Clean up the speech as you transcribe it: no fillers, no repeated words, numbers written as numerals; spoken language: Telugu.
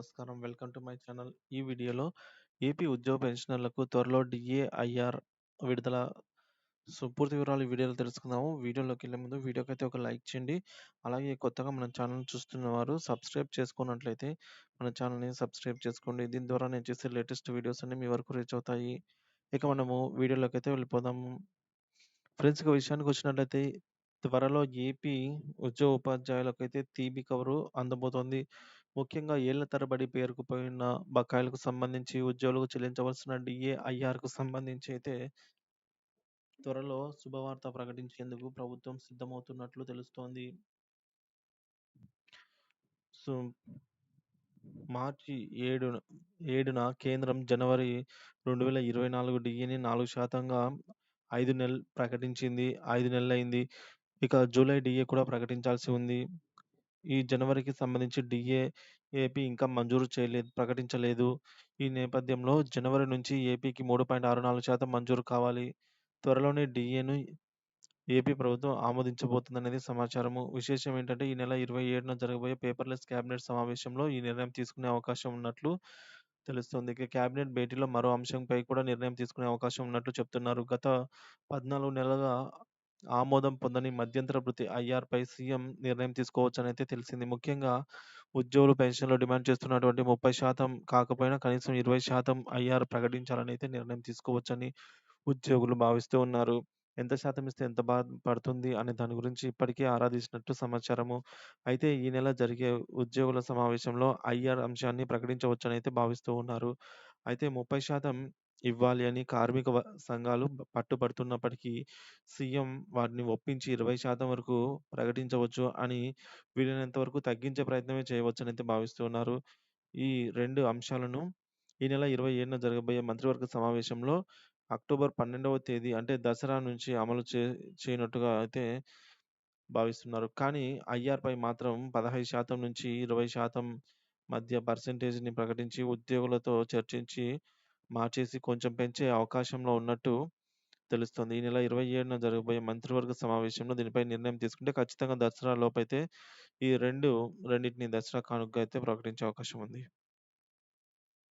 నమస్కారం. Welcome to my channel. ఈ వీడియోలో ఏపీ ఉద్యోగ పెన్షనర్లకు త్వరలో డీఏ, ఐఆర్ విడుదల. పూర్తి వివరాలు ఈ వీడియోలో తెలుసుకుందాము. వీడియోలోకెళ్ళే ముందు వీడియోకైతే ఒక లైక్ చేయండి. అలాగే కొత్తగా మన ఛానల్ చూస్తున్నవారు సబ్స్క్రైబ్ చేసుకున్నట్లయితే మన ఛానల్‌ని సబ్స్క్రైబ్ చేసుకోండి. దీని ద్వారా నేను చేసే లేటెస్ట్ వీడియోస్ అన్నీ మీ వరకు రీచ్ అవుతాయి. ఇక మనము వీడియోలోకైతే వెళ్ళిపోదాము. ఫ్రెండ్స్, ఇక విషయానికొచ్చినట్లయితే త్వరలో ఏపీ ఉద్యోగ ఉపాధ్యాయులకైతే తీపి కబురు అందబోతోంది. ముఖ్యంగా ఏళ్ల తరబడి పేరుకుపోయిన బకాయిలకు సంబంధించి ఉద్యోగులకు చెల్లించవలసిన డీఏ, ఐఆర్‌కు సంబంధించి అయితే త్వరలో శుభవార్త ప్రకటించేందుకు ప్రభుత్వం సిద్ధమవుతున్నట్లు తెలుస్తోంది. సో, మార్చి 7న కేంద్రం జనవరి 2024 డీఏని 4%గా 5 ప్రకటించింది. 5 నెలలైంది. ఇక జూలై డీఏ కూడా ప్రకటించాల్సి ఉంది. ఈ జనవరికి సంబంధించి డీఏ ఏపీ ఇంకా మంజూరు ప్రకటించలేదు. ఈ నేపథ్యంలో జనవరి నుంచి ఏపీకి 3.64% మంజూరు కావాలి. త్వరలోనే డీఏను ఏపీ ప్రభుత్వం ఆమోదించబోతుందనేది సమాచారము. విశేషం ఏంటంటే ఈ నెల 27న జరగబోయే పేపర్‌లెస్ క్యాబినెట్ సమావేశంలో ఈ నిర్ణయం తీసుకునే అవకాశం ఉన్నట్లు తెలుస్తోంది. ఇక క్యాబినెట్ భేటీలో మరో అంశంపై కూడా నిర్ణయం తీసుకునే అవకాశం ఉన్నట్లు చెప్తున్నారు. గత 14 నెలలుగా ఆమోదం పొందని మధ్యంతర భృతి ఐఆర్‌పై సీఎం నిర్ణయం తీసుకోవచ్చనైతే తెలిసింది. ముఖ్యంగా ఉద్యోగులు పెన్షన్‌లో డిమాండ్ చేస్తున్నటువంటి 30% కాకపోయినా కనీసం 20% ఐఆర్ ప్రకటించాలనైతే నిర్ణయం తీసుకోవచ్చని ఉద్యోగులు భావిస్తూ ఉన్నారు. ఎంత శాతం ఇస్తే ఎంత పడుతుంది అనే దాని గురించి ఇప్పటికే ఆరా తీసినట్టు సమాచారము. అయితే ఈ నెల జరిగే ఉద్యోగుల సమావేశంలో ఐఆర్ అంశాన్ని ప్రకటించవచ్చనైతే భావిస్తూ ఉన్నారు. అయితే 30% ఇవ్వాలి అని కార్మిక సంఘాలు పట్టుబడుతున్నప్పటికీ సీఎం వాటిని ఒప్పించి 20% వరకు ప్రకటించవచ్చు అని వీలైనంత వరకు తగ్గించే ప్రయత్నమే చేయవచ్చనైతే భావిస్తూ ఉన్నారు. ఈ 2 అంశాలను ఈ నెల 27న జరగబోయే మంత్రివర్గ సమావేశంలో అక్టోబర్ 12వ తేదీ అంటే దసరా నుంచి అమలు చేయనట్టుగా అయితే భావిస్తున్నారు. కానీ ఐఆర్‌పై మాత్రం 15% నుంచి 20% మధ్య పర్సెంటేజ్‌ని ప్రకటించి ఉద్యోగులతో చర్చించి మార్చేసి కొంచెం పెంచే అవకాశంలో ఉన్నట్టు తెలుస్తోంది. ఈ నెల 27న జరగబోయే మంత్రివర్గ సమావేశంలో దీనిపై నిర్ణయం తీసుకుంటే ఖచ్చితంగా దసరా లోపైతే ఈ రెండిటిని దసరా కానుకగా అయితే ప్రకటించే అవకాశం ఉంది.